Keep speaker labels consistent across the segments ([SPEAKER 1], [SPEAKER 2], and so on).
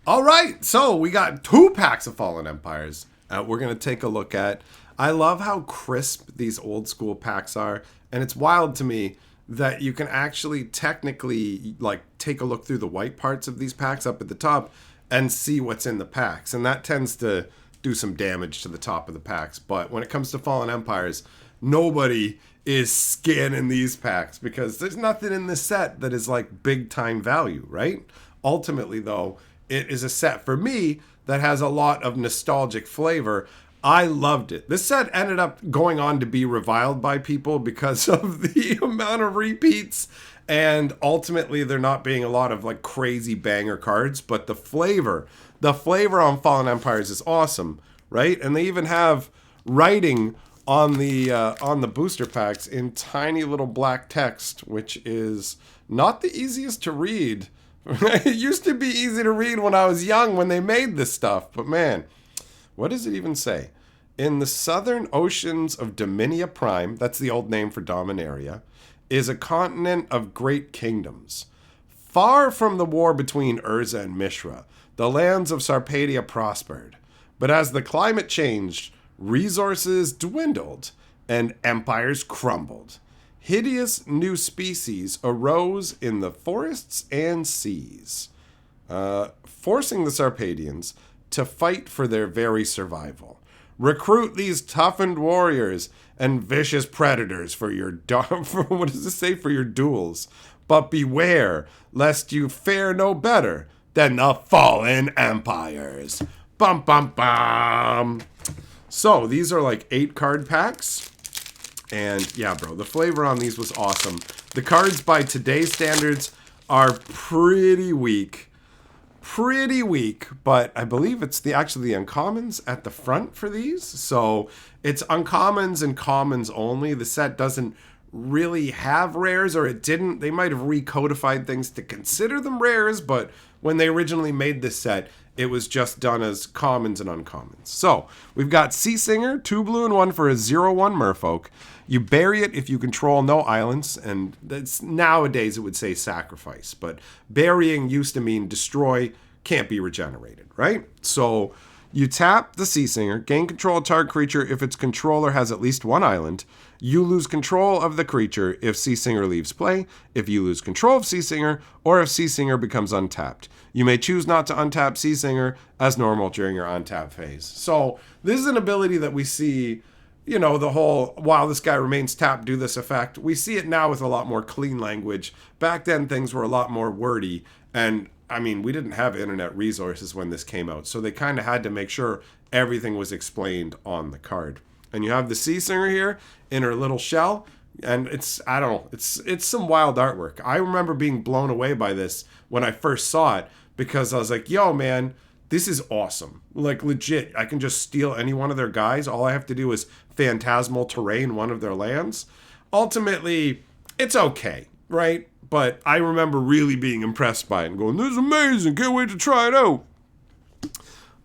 [SPEAKER 1] All right, so we got 2 packs of Fallen Empires. We're gonna take a look at. I love how crisp these old school packs are, and it's wild to me that you can actually technically like take a look through the white parts of these packs up at the top and see what's in the packs, and that tends to do some damage to the top of the packs. But when it comes to Fallen Empires, nobody is scanning these packs because there's nothing in this set that is like big time value, right? Ultimately, though, it is a set for me that has a lot of nostalgic flavor. I loved it. This set ended up going on to be reviled by people because of the amount of repeats, and ultimately there not being a lot of like crazy banger cards, but the flavor on Fallen Empires is awesome, right? And they even have writing on the booster packs in tiny little black text, which is not the easiest to read. It used to be easy to read when I was young when they made this stuff, but man, what does it even say? In the southern oceans of Dominia Prime, that's the old name for Dominaria, is a continent of great kingdoms. Far from the war between Urza and Mishra, the lands of Sarpedia prospered. But as the climate changed, resources dwindled and empires crumbled. Hideous new species arose in the forests and seas, forcing the Sarpedians to fight for their very survival. Recruit these toughened warriors and vicious predators for your what does it say, for your duels? But beware lest you fare no better than the fallen empires. Bum bum bum. So these are like 8 card packs. And yeah, bro, the flavor on these was awesome. The cards by today's standards are pretty weak. Pretty weak, but I believe it's actually the uncommons at the front for these. So it's uncommons and commons only. The set doesn't really have rares, or it didn't. They might have recodified things to consider them rares, but when they originally made this set, it was just done as commons and uncommons. So we've got Sea Singer, 2 blue and 1 for a 0/1 merfolk. You bury it if you control no islands, and that's nowadays it would say sacrifice, but burying used to mean destroy, can't be regenerated, right? So you tap the Sea Singer, gain control of target creature if its controller has at least 1 island. You lose control of the creature if Sea Singer leaves play, if you lose control of Sea Singer, or if Sea Singer becomes untapped. You may choose not to untap Sea Singer as normal during your untap phase. So this is an ability that we see, you know, the whole while this guy remains tapped, do this effect. We see it now with a lot more clean language. Back then things were a lot more wordy, and I mean, we didn't have internet resources when this came out, so they kind of had to make sure everything was explained on the card. And you have the Sea Singer here in her little shell, and it's, I don't know, it's some wild artwork. I remember being blown away by this when I first saw it, because I was like, yo, man, this is awesome. Like, legit, I can just steal any one of their guys. All I have to do is phantasmal terrain one of their lands. Ultimately, it's okay, right? But I remember really being impressed by it and going, this is amazing, can't wait to try it out.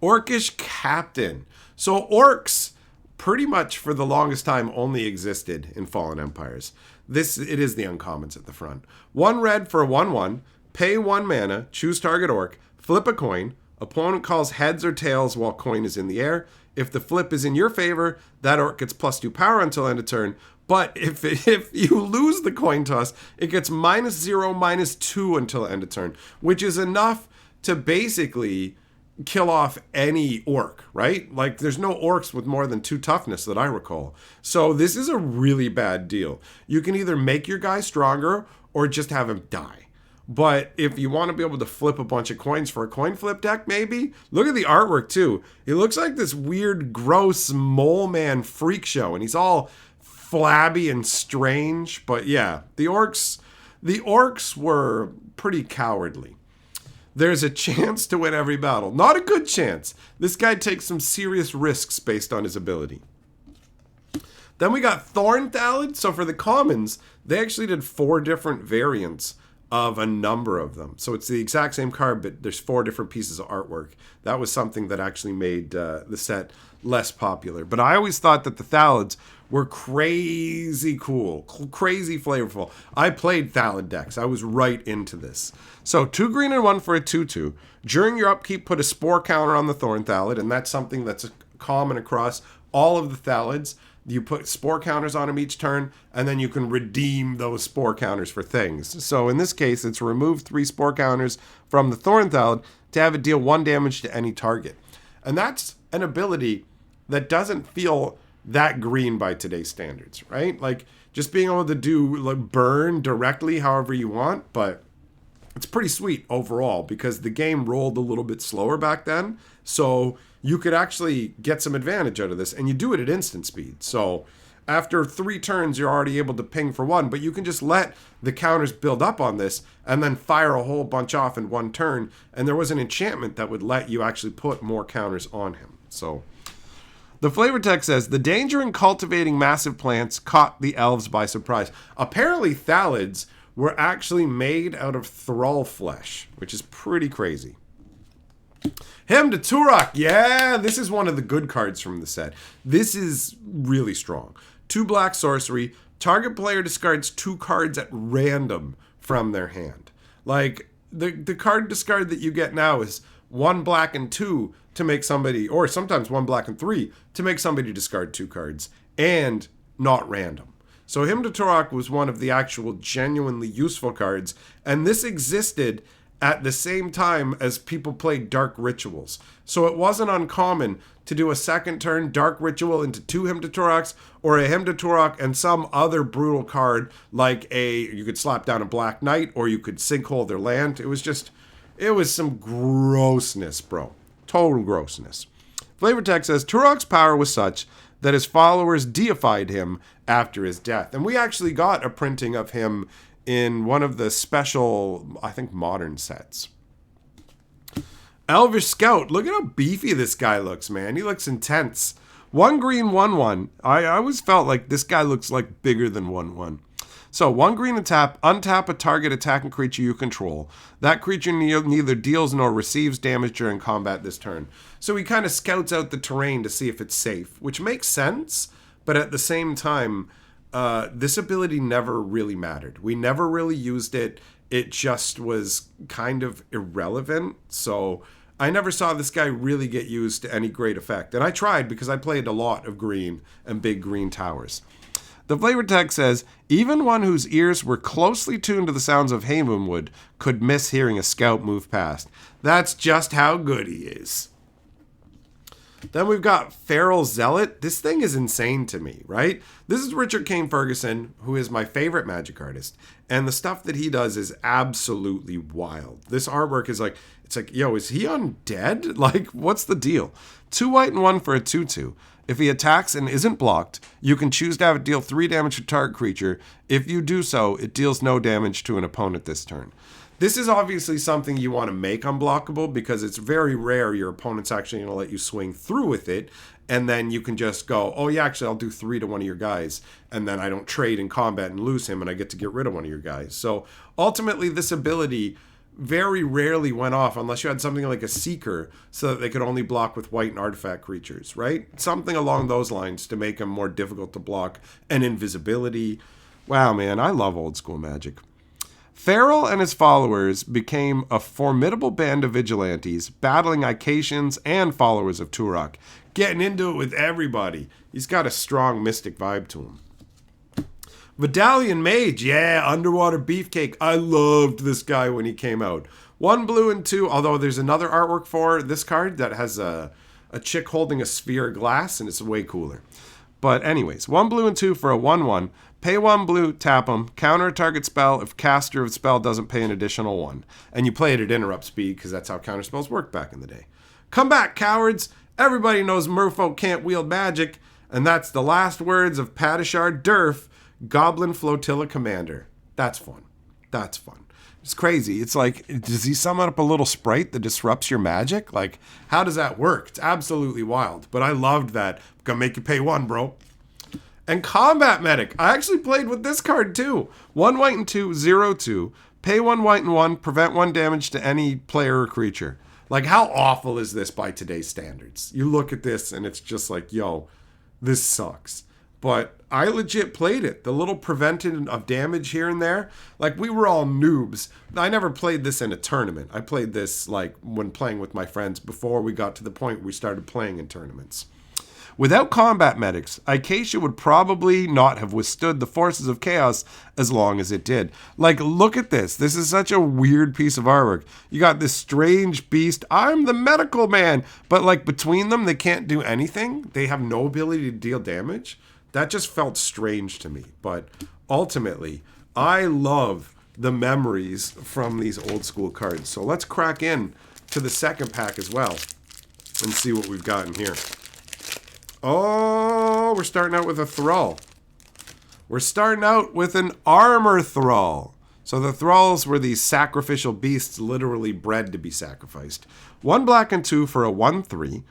[SPEAKER 1] Orcish Captain. So orcs, pretty much for the longest time, only existed in Fallen Empires. It is the uncommons at the front. 1 red for a 1/1, pay 1 mana, choose target orc, flip a coin. Opponent calls heads or tails while coin is in the air. If the flip is in your favor, that orc gets +2 power until end of turn. But if you lose the coin toss, it gets -0, -2 until end of turn, which is enough to basically kill off any orc, right? Like, there's no orcs with more than 2 toughness that I recall. So this is a really bad deal. You can either make your guy stronger or just have him die. But if you want to be able to flip a bunch of coins for a coin flip deck, maybe, look at the artwork too. It looks like this weird, gross mole man freak show, and he's all flabby and strange. But yeah, the orcs were pretty cowardly. There's a chance to win every battle. Not a good chance. This guy takes some serious risks based on his ability. Then we got Thorn Thallid. So for the commons, they actually did 4 different variants of a number of them. So it's the exact same card, but there's 4 different pieces of artwork. That was something that actually made the set less popular. But I always thought that the Thalids were crazy cool, crazy flavorful. I played Thalid decks. I was right into this. So 2 green and 1 for a 2/2. During your upkeep, put a spore counter on the Thorn Thalid, and that's something that's common across all of the Thalids. You put spore counters on them each turn, and then you can redeem those spore counters for things. So in this case, it's remove 3 spore counters from the Thorn Thalid to have it deal 1 damage to any target. And that's an ability that doesn't feel that green by today's standards, right? Like, just being able to do like burn directly however you want, but it's pretty sweet overall because the game rolled a little bit slower back then. So you could actually get some advantage out of this, and you do it at instant speed. So after 3 turns, you're already able to ping for 1, but you can just let the counters build up on this and then fire a whole bunch off in 1 turn. And there was an enchantment that would let you actually put more counters on him. So the flavor text says, the danger in cultivating massive plants caught the elves by surprise. Apparently Thalids were actually made out of thrall flesh, which is pretty crazy. Hymn to Turok. Yeah, this is one of the good cards from the set. This is really strong. 2 black sorcery. Target player discards 2 cards at random from their hand. Like, the card discard that you get now is 1 black and 2 to make somebody, or sometimes 1 black and 3 to make somebody discard 2 cards, and not random. So Hymn to Turok was one of the actual genuinely useful cards, and this existed at the same time as people played Dark Rituals. So it wasn't uncommon to do a second turn Dark Ritual into 2 Hymn to Turoks, or a Hymn to Turok and some other brutal card like you could slap down a Black Knight, or you could sinkhole their land. It was some grossness, bro. Total grossness. Flavor text says, Turok's power was such that his followers deified him after his death. And we actually got a printing of him in one of the special, I think, modern sets. Elvish Scout. Look at how beefy this guy looks, man. He looks intense. 1 green, 1/1. I always felt like this guy looks like bigger than 1/1. So 1 green and tap, untap a target attacking creature you control. That creature neither deals nor receives damage during combat this turn. So he kind of scouts out the terrain to see if it's safe, which makes sense, but at the same time, this ability never really mattered. We never really used it. It just was kind of irrelevant. So I never saw this guy really get used to any great effect. And I tried because I played a lot of green and big green towers. The flavor text says, even one whose ears were closely tuned to the sounds of Havenwood could miss hearing a scout move past. That's just how good he is. Then we've got Feral Zealot. This thing is insane to me, right? This is Richard Kane Ferguson, who is my favorite Magic artist. And the stuff that he does is absolutely wild. This artwork is like, it's like, yo, is he undead? Like, what's the deal? 2 white and 1 for a 2/2. If he attacks and isn't blocked, you can choose to have it deal 3 damage to target creature. If you do so, it deals no damage to an opponent this turn. This is obviously something you want to make unblockable because it's very rare your opponent's actually going to let you swing through with it, and then you can just go, oh yeah, actually I'll do 3 to one of your guys, and then I don't trade in combat and lose him, and I get to get rid of one of your guys. So ultimately this ability very rarely went off unless you had something like a Seeker so that they could only block with white and artifact creatures, right? Something along those lines to make them more difficult to block, and invisibility. Wow, man, I love old school Magic. Feral and his followers became a formidable band of vigilantes, battling Icatians and followers of Turok, getting into it with everybody. He's got a strong mystic vibe to him. Vidalian Mage, yeah, Underwater Beefcake. I loved this guy when he came out. 1 blue and 2, although there's another artwork for this card that has a chick holding a sphere of glass, and it's way cooler. But anyways, 1 blue and 2 for a 1/1. Pay 1 blue, tap him, counter a target spell if caster of spell doesn't pay an additional 1. And you play it at interrupt speed because that's how counter spells worked back in the day. Come back, cowards! Everybody knows merfolk can't wield magic, and that's the last words of Padishar Durf, Goblin Flotilla Commander. That's fun. That's fun. It's crazy. It's like, does he summon up a little sprite that disrupts your magic? Like, how does that work? It's absolutely wild. But I loved that. Gonna make you pay 1, bro. And Combat Medic. I actually played with this card too. 1 white and 2, 0/2. Pay 1 white and 1, prevent 1 damage to any player or creature. Like, how awful is this by today's standards? You look at this and it's just like, yo, this sucks. But I legit played it. The little prevention of damage here and there. Like, we were all noobs. I never played this in a tournament. I played this, like, when playing with my friends before we got to the point where we started playing in tournaments. Without combat medics, Acacia would probably not have withstood the forces of chaos as long as it did. Like, look at this. This is such a weird piece of artwork. You got this strange beast. I'm the medical man. But, like, between them, they can't do anything. They have no ability to deal damage. That just felt strange to me. But ultimately, I love the memories from these old school cards. So let's crack in to the second pack as well and see what we've got in here. Oh, we're starting out with a Thrall. We're starting out with an Armor Thrall. So the Thralls were these sacrificial beasts literally bred to be sacrificed. 1 black and 2 for a 1/3.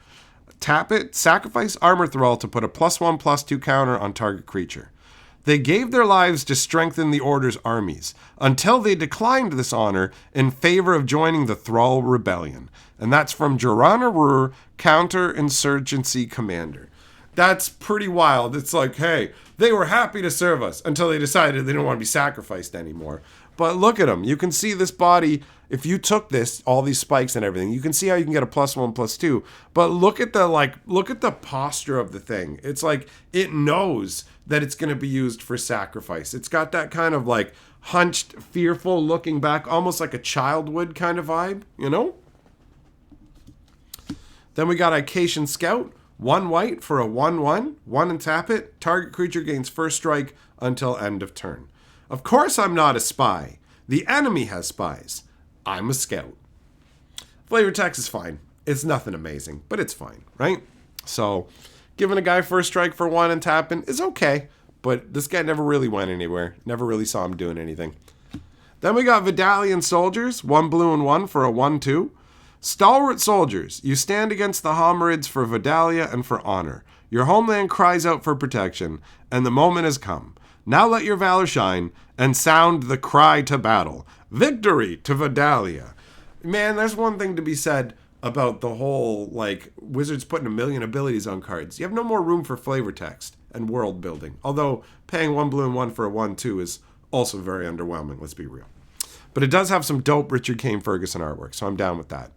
[SPEAKER 1] Tap it, sacrifice Armor Thrall to put a +1/+2 counter on target creature. They gave their lives to strengthen the Order's armies, until they declined this honor in favor of joining the Thrall Rebellion. And that's from Jorana Rur, Counterinsurgency Commander. That's pretty wild. It's like, hey, they were happy to serve us until they decided they didn't want to be sacrificed anymore. But look at them. You can see this body. If you took this, all these spikes and everything, you can see how you can get a +1/+2. But look at the posture of the thing. It's like it knows that it's going to be used for sacrifice. It's got that kind of like hunched, fearful looking back, almost like a child would kind of vibe, you know? Then we got Icacian Scout. 1 white for a 1/1. 1 and tap it. Target creature gains first strike until end of turn. Of course I'm not a spy. The enemy has spies. I'm a scout. Flavor text is fine. It's nothing amazing, but it's fine, right? So giving a guy first strike for 1 and tapping is okay, but this guy never really went anywhere. Never really saw him doing anything. Then we got Vidalian Soldiers. 1 blue and 1 for a 1/2. Stalwart soldiers, you stand against the Homerids for Vidalia and for honor. Your homeland cries out for protection, and the moment has come. Now let your valor shine, and sound the cry to battle. Victory to Vidalia. Man, there's one thing to be said about the whole, like, Wizards putting 1,000,000 abilities on cards. You have no more room for flavor text and world building. Although, paying 1 blue and 1 for a 1/2 is also very underwhelming, let's be real. But it does have some dope Richard Kane Ferguson artwork, so I'm down with that.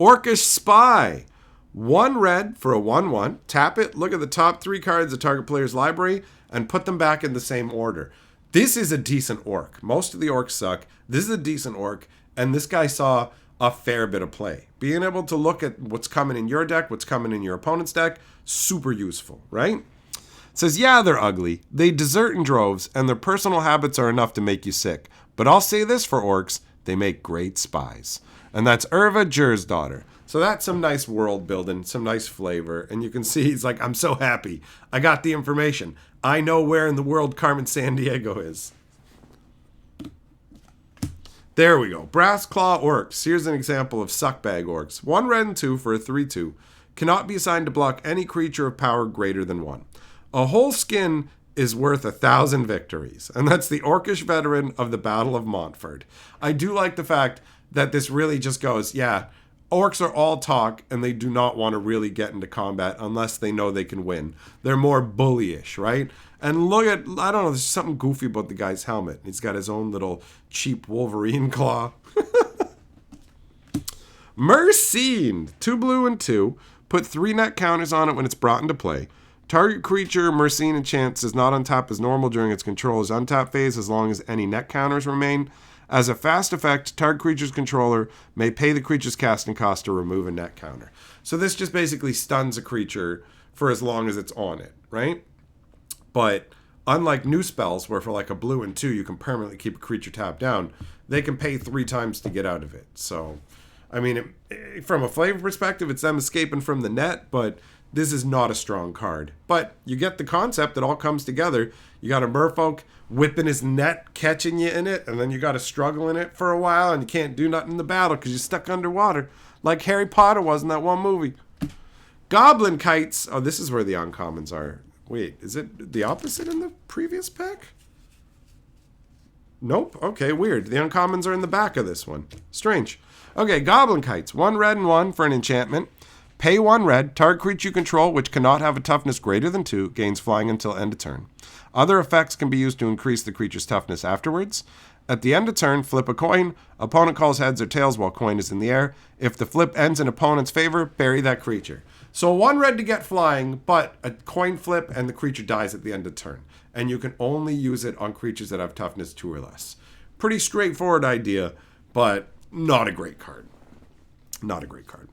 [SPEAKER 1] Orcish Spy. 1 red for a 1/1. Tap it, look at the top 3 cards of target player's library, and put them back in the same order. This is a decent orc. Most of the orcs suck. This is a decent orc, and this guy saw a fair bit of play. Being able to look at what's coming in your deck, what's coming in your opponent's deck, super useful, right? It says, yeah, they're ugly. They desert in droves, and their personal habits are enough to make you sick. But I'll say this for orcs, they make great spies. And that's Irva Jur's daughter. So that's some nice world building, some nice flavor. And you can see he's like, I'm so happy. I got the information. I know where in the world Carmen Sandiego is. There we go. Brass Claw Orcs. Here's an example of Suckbag Orcs. 1 red and 2 for a 3/2. Cannot be assigned to block any creature of power greater than 1. A whole skin is worth 1,000 victories. And that's the Orcish veteran of the Battle of Montfort. I do like the fact that this really just goes, yeah, orcs are all talk, and they do not want to really get into combat unless they know they can win. They're more bullyish, right? And look at, I don't know, there's something goofy about the guy's helmet. He's got his own little cheap Wolverine claw. Mercine, 2 blue and 2. Put 3 net counters on it when it's brought into play. Target creature Mercine enchants is not untap as normal during its controller's untap phase as long as any net counters remain. As a fast effect, target creature's controller may pay the creature's casting cost to remove a net counter. So this just basically stuns a creature for as long as it's on it, right? But unlike new spells, where for like a blue and 2, you can permanently keep a creature tapped down, they can pay 3 times to get out of it. So, I mean, from a flavor perspective, it's them escaping from the net, but this is not a strong card. But you get the concept, it all comes together. You got a merfolk whipping his net, catching you in it, and then you got to struggle in it for a while, and you can't do nothing in the battle because you're stuck underwater, like Harry Potter was in that one movie. Goblin Kites. Oh, this is where the uncommons are. Wait, is it the opposite in the previous pack? Nope. Okay, weird. The uncommons are in the back of this one. Strange. Okay, Goblin Kites. 1 red and 1 for an enchantment. Pay 1 red. Target creature you control, which cannot have a toughness greater than 2, gains flying until end of turn. Other effects can be used to increase the creature's toughness afterwards. At the end of turn, flip a coin. Opponent calls heads or tails while coin is in the air. If the flip ends in opponent's favor, bury that creature. So 1 red to get flying, but a coin flip and the creature dies at the end of turn. And you can only use it on creatures that have toughness 2 or less. Pretty straightforward idea, but not a great card. Not a great card.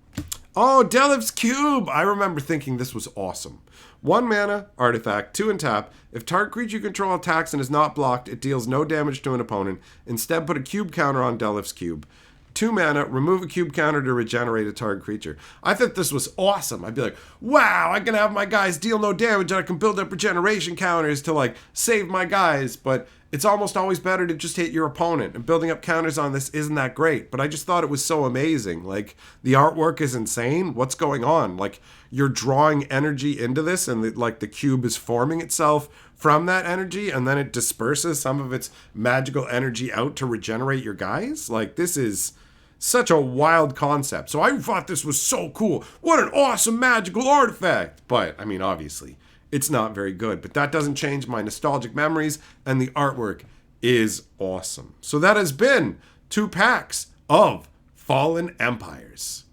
[SPEAKER 1] Oh, Delif's Cube! I remember thinking this was awesome. 1 mana, artifact, 2 and tap. If target creature you control attacks and is not blocked, it deals no damage to an opponent. Instead, put a cube counter on Delif's Cube. 2 mana, remove a cube counter to regenerate a target creature. I thought this was awesome. I'd be like, wow, I can have my guys deal no damage and I can build up regeneration counters to like save my guys. But it's almost always better to just hit your opponent. And building up counters on this isn't that great. But I just thought it was so amazing. Like, the artwork is insane. What's going on? Like, you're drawing energy into this and the cube is forming itself from that energy. And then it disperses some of its magical energy out to regenerate your guys. Like, this is such a wild concept. So I thought this was so cool. What an awesome magical artifact. But, I mean, obviously, it's not very good. But that doesn't change my nostalgic memories. And the artwork is awesome. So that has been 2 packs of Fallen Empires.